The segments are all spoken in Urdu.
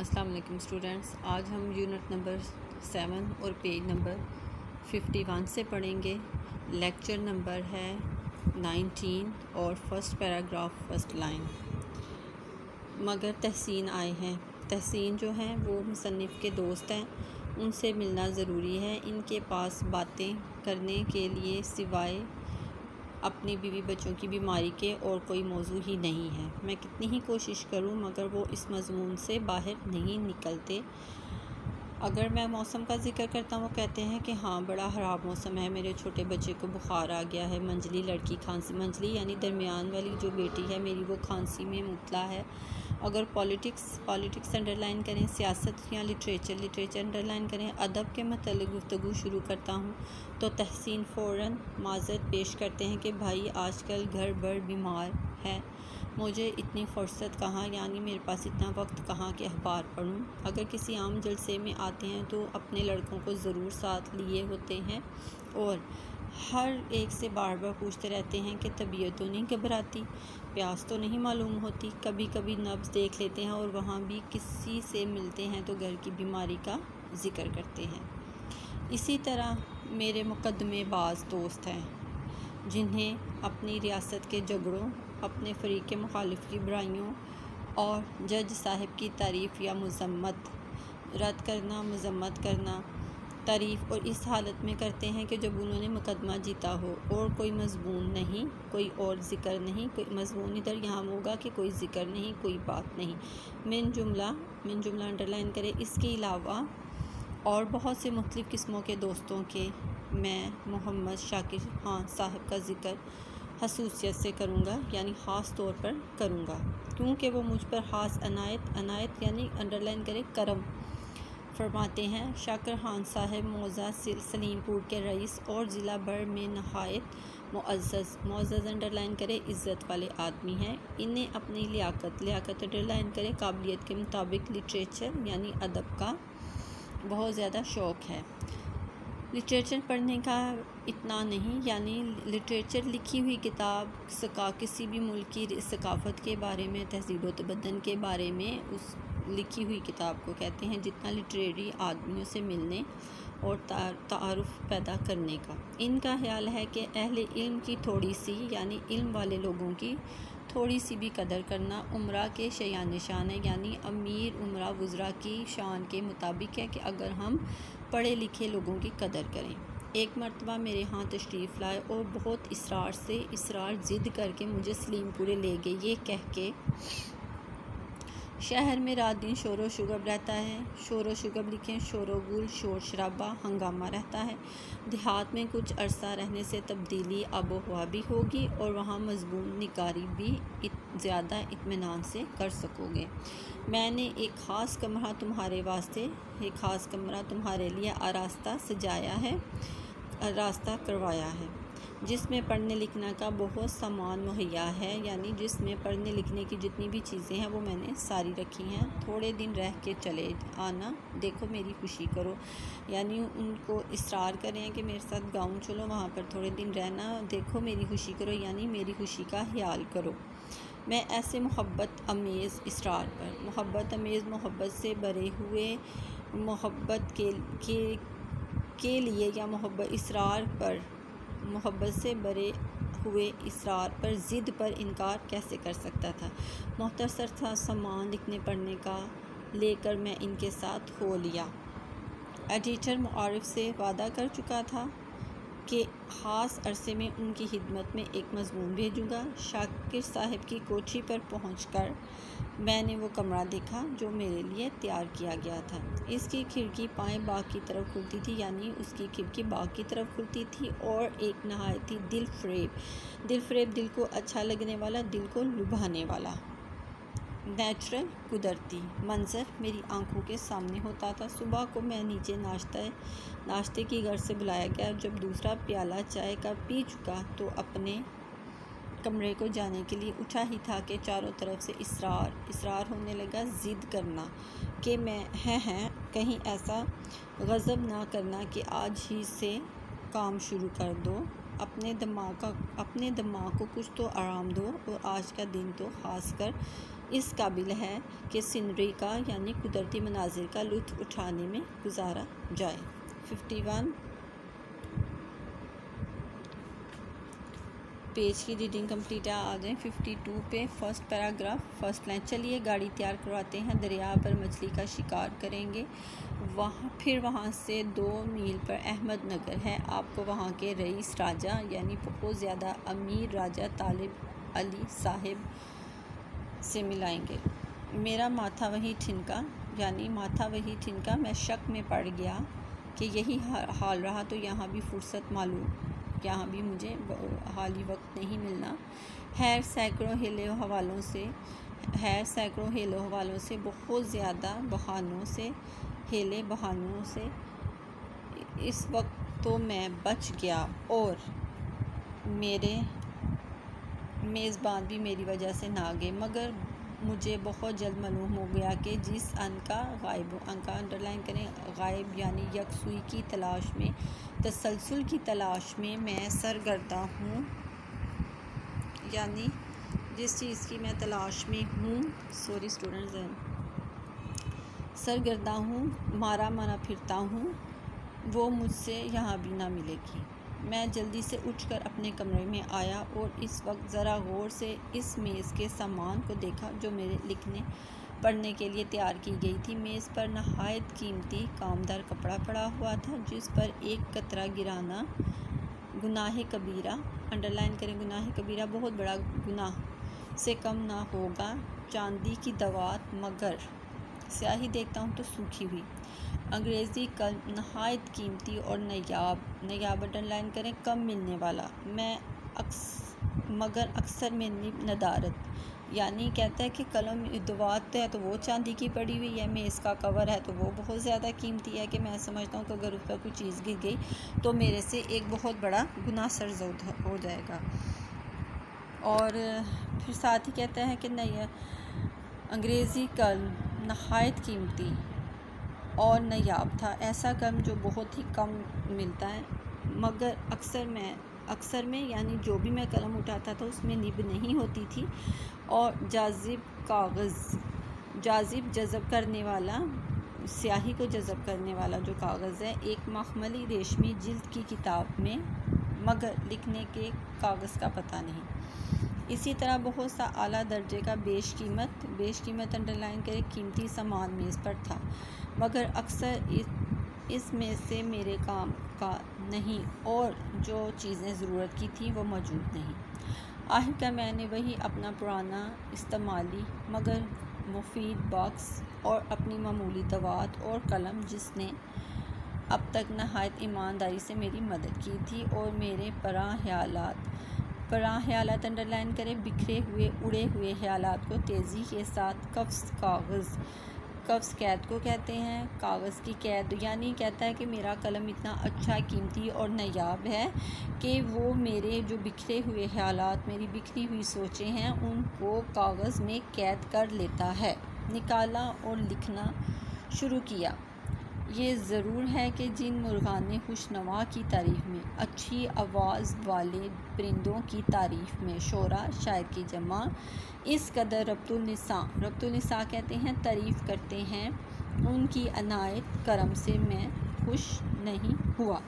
السلام علیکم اسٹوڈنٹس، آج ہم یونٹ نمبر 7 اور پیج نمبر 51 سے پڑھیں گے۔ لیکچر نمبر ہے 19 اور فرسٹ پیراگراف فرسٹ لائن۔ مگر تحسین آئے ہیں۔ تحسین جو ہیں وہ مصنف کے دوست ہیں، ان سے ملنا ضروری ہے۔ ان کے پاس باتیں کرنے کے لیے سوائے اپنی بیوی بچوں کی بیماری کے اور کوئی موضوع ہی نہیں ہے۔ میں کتنی ہی کوشش کروں مگر وہ اس مضمون سے باہر نہیں نکلتے۔ اگر میں موسم کا ذکر کرتا ہوں وہ کہتے ہیں کہ ہاں بڑا خراب موسم ہے، میرے چھوٹے بچے کو بخار آ گیا ہے، منجلی لڑکی کھانسی، منجلی یعنی درمیان والی جو بیٹی ہے میری وہ کھانسی میں مبتلا ہے۔ اگر پالیٹکس انڈر لائن کریں، سیاست یا لٹریچر انڈر لائن کریں، ادب کے متعلق گفتگو شروع کرتا ہوں تو تحسین فوراً معذرت پیش کرتے ہیں کہ بھائی آج کل گھر بھر بیمار ہے، مجھے اتنی فرصت کہاں، یعنی میرے پاس اتنا وقت کہاں کہ اخبار پڑھوں۔ اگر کسی عام جلسے میں آتے ہیں تو اپنے لڑکوں کو ضرور ساتھ لیے ہوتے ہیں اور ہر ایک سے بار بار پوچھتے رہتے ہیں کہ طبیعت تو نہیں گھبراتی، پیاس تو نہیں معلوم ہوتی، کبھی کبھی نبض دیکھ لیتے ہیں اور وہاں بھی کسی سے ملتے ہیں تو گھر کی بیماری کا ذکر کرتے ہیں۔ اسی طرح میرے مقدمے باز دوست ہیں جنہیں اپنی ریاست کے جھگڑوں، اپنے فریق مخالف کی برائیوں اور جج صاحب کی تعریف یا مذمت، رد کرنا، مذمت کرنا، تعریف اور اس حالت میں کرتے ہیں کہ جب انہوں نے مقدمہ جیتا ہو اور کوئی مضمون نہیں، کوئی اور ذکر نہیں، کوئی مضمون ادھر یہاں ہوگا کہ کوئی ذکر نہیں، کوئی بات نہیں، من جملہ انڈرلائن کرے۔ اس کے علاوہ اور بہت سے مختلف قسموں کے دوستوں کے میں محمد شاکر خان صاحب کا ذکر خصوصیت سے کروں گا، یعنی خاص طور پر کروں گا، کیونکہ وہ مجھ پر خاص عنایت یعنی انڈرلائن کرے کرم فرماتے ہیں۔ شاکر خان صاحب موضع سلیم پور کے رئیس اور ضلع بھر میں نہایت معزز انڈرلائن کرے عزت والے آدمی ہیں۔ انہیں اپنی لیاقت انڈرلائن کرے قابلیت کے مطابق لٹریچر یعنی ادب کا بہت زیادہ شوق ہے۔ لٹریچر پڑھنے کا اتنا نہیں، یعنی لٹریچر لکھی ہوئی کتاب کسی بھی ملک کی ثقافت کے بارے میں، تہذیب و تمدن کے بارے میں اس لکھی ہوئی کتاب کو کہتے ہیں، جتنا لٹریری آدمیوں سے ملنے اور تعارف پیدا کرنے کا۔ ان کا خیال ہے کہ اہل علم کی تھوڑی سی یعنی علم والے لوگوں کی تھوڑی سی بھی قدر کرنا امراء کے شایان شان ہے، یعنی امیر امراء وزراء کی شان کے مطابق ہے کہ اگر ہم پڑھے لکھے لوگوں کی قدر کریں۔ ایک مرتبہ میرے ہاں تشریف لائے اور بہت اصرار ضد کر کے مجھے سلیم پورے لے گئے، یہ کہہ کے شہر میں رات دن شور و شغب رہتا ہے، شور و شغب لکھیں شور و گل، شور شرابہ، ہنگامہ رہتا ہے۔ دیہات میں کچھ عرصہ رہنے سے تبدیلی آب و ہوا بھی ہوگی اور وہاں مضمون نگاری بھی زیادہ اطمینان سے کر سکو گے۔ میں نے ایک خاص کمرہ تمہارے واسطے، ایک خاص کمرہ تمہارے لیے آراستہ کروایا ہے، جس میں پڑھنے لکھنے کا بہت سامان مہیا ہے، یعنی جس میں پڑھنے لکھنے کی جتنی بھی چیزیں ہیں وہ میں نے ساری رکھی ہیں۔ تھوڑے دن رہ کے چلے آنا، دیکھو میری خوشی کرو، یعنی ان کو اصرار کریں کہ میرے ساتھ گاؤں چلو، وہاں پر تھوڑے دن رہنا، دیکھو میری خوشی کرو، یعنی میری خوشی کا خیال کرو۔ میں ایسے محبت امیز اصرار پر، محبت سے بھرے ہوئے محبت کے لیے یا محبت سے بھرے ہوئے اصرار پر، ضد پر انکار کیسے کر سکتا تھا۔ مختصر تھا سامان لکھنے پڑھنے کا، لے کر میں ان کے ساتھ ہو لیا۔ ایڈیٹر معارف سے وعدہ کر چکا تھا کہ خاص عرصے میں ان کی خدمت میں ایک مضمون بھیجوں گا۔ شاکر صاحب کی کوٹھی پر پہنچ کر میں نے وہ کمرہ دیکھا جو میرے لیے تیار کیا گیا تھا۔ اس کی کھڑکی پائیں باغ کی طرف کھلتی تھی، یعنی اس کی کھڑکی باغ کی طرف کھلتی تھی، اور ایک نہایت ہی دل فریب، دل کو اچھا لگنے والا، دل کو لبھانے والا نیچرل قدرتی منظر میری آنکھوں کے سامنے ہوتا تھا۔ صبح کو میں نیچے ناشتے کی غرض سے بلایا گیا، جب دوسرا پیالہ چائے کا پی چکا تو اپنے کمرے کو جانے کے لیے اٹھا ہی تھا کہ چاروں طرف سے اصرار ہونے لگا، ضد کرنا کہ میں کہیں ایسا غضب نہ کرنا کہ آج ہی سے کام شروع کر دو، اپنے دماغ کو کچھ تو آرام دو، اور آج کا دن تو خاص کر اس قابل ہے کہ سینری کا یعنی قدرتی مناظر کا لطف اٹھانے میں گزارا جائے۔ 51 پیج کی ریڈنگ کمپلیٹ ہے۔ آ جائیں 52 پہ، فرسٹ پیراگراف فرسٹ لائن۔ چلیے گاڑی تیار کرواتے ہیں، دریا پر مچھلی کا شکار کریں گے، پھر وہاں سے 2 میل پر احمد نگر ہے، آپ کو وہاں کے رئیس راجہ یعنی بہت زیادہ امیر راجہ طالب علی صاحب سے ملائیں گے۔ میرا ماتھا وہیں ٹھنکا، یعنی ماتھا وہیں ٹھنکا، میں شک میں پڑ گیا کہ یہی حال رہا تو یہاں بھی فرصت معلوم، یہاں بھی مجھے حالی وقت نہیں ملنا۔ خیر سینکڑوں ہیلے حوالوں سے بہت زیادہ بہانوں سے اس وقت تو میں بچ گیا اور میرے میزبان بھی میری وجہ سے نہ گئے، مگر مجھے بہت جلد معلوم ہو گیا کہ جس ان کا انڈرلائن کریں، غائب یعنی یکسوئی کی تلاش میں، تسلسل کی تلاش میں میں سرگرداں ہوں، یعنی جس چیز کی میں تلاش میں ہوں سرگرداں ہوں، مارا پھرتا ہوں، وہ مجھ سے یہاں بھی نہ ملے گی۔ میں جلدی سے اٹھ کر اپنے کمرے میں آیا اور اس وقت ذرا غور سے اس میز کے سامان کو دیکھا جو میرے لکھنے پڑھنے کے لیے تیار کی گئی تھی۔ میز پر نہایت قیمتی کامدار کپڑا پڑا ہوا تھا جس پر ایک قطرہ گرانا گناہ کبیرہ، انڈرلائن کریں گناہ کبیرہ، بہت بڑا گناہ سے کم نہ ہوگا، چاندی کی دوات، مگر سیاہی دیکھتا ہوں تو سوکھی ہوئی، انگریزی قلم، نہایت قیمتی اور نایاب انڈرلائن کریں کم ملنے والا، مگر اکثر میں ندارت، یعنی کہتا ہے کہ قلم دوات ہے تو وہ چاندی کی پڑی ہوئی ہے، میز کا کور ہے تو وہ بہت زیادہ قیمتی ہے کہ میں سمجھتا ہوں کہ اگر اس پر کوئی چیز گر گئی تو میرے سے ایک بہت بڑا گناہ سرزد ہو جائے گا۔ اور پھر ساتھ ہی کہتا ہے کہ انگریزی قلم نہایت قیمتی اور نایاب تھا، ایسا قلم جو بہت ہی کم ملتا ہے، مگر اکثر میں یعنی جو بھی میں قلم اٹھاتا تھا اس میں نب نہیں ہوتی تھی، اور جذب کرنے والا، سیاہی کو جذب کرنے والا جو کاغذ ہے، ایک مخملی ریشمی جلد کی کتاب میں، مگر لکھنے کے کاغذ کا پتہ نہیں۔ اسی طرح بہت سا اعلیٰ درجے کا بیش قیمت انڈرلائن کرے قیمتی سامان میز پر تھا، مگر اکثر اس میں سے میرے کام کا نہیں اور جو چیزیں ضرورت کی تھیں وہ موجود نہیں۔ آخرکار میں نے وہی اپنا پرانا استعمالی مگر مفید باکس اور اپنی معمولی دوات اور قلم جس نے اب تک نہایت ایمانداری سے میری مدد کی تھی، اور میرے پراں خیالات انڈرلائن کریں بکھرے ہوئے اڑے ہوئے خیالات کو تیزی کے ساتھ قفس قید کو کہتے ہیں، کاغذ کی قید، یعنی کہتا ہے کہ میرا قلم اتنا اچھا، قیمتی اور نایاب ہے کہ وہ میرے جو بکھرے ہوئے خیالات، میری بکھری ہوئی سوچیں ہیں، ان کو کاغذ میں قید کر لیتا ہے۔ نکالا اور لکھنا شروع کیا۔ یہ ضرور ہے کہ جن مرغان خوشنوا کی تعریف میں، اچھی آواز والے پرندوں کی تعریف میں، شعراء شاعر کی جمع اس قدر ربط النساء کہتے ہیں تعریف کرتے ہیں، ان کی عنایت کرم سے میں خوش نہیں ہوا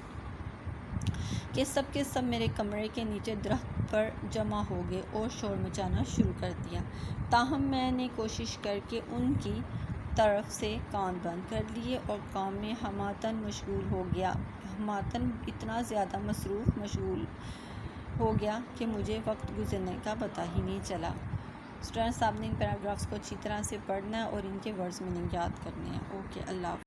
کہ سب کے سب میرے کمرے کے نیچے درخت پر جمع ہو گئے اور شور مچانا شروع کر دیا۔ تاہم میں نے کوشش کر کے ان کی طرف سے کان بند کر لیے اور کام میں ہماتاً مشغول ہو گیا، اتنا زیادہ مشغول ہو گیا کہ مجھے وقت گزرنے کا پتہ ہی نہیں چلا۔ اسٹوڈنٹس، آپ نے ان پیراگرافس کو اچھی طرح سے پڑھنا ہے اور ان کے ورڈز میننگ یاد کرنے ہیں۔ اوکے، اللہ حافظ۔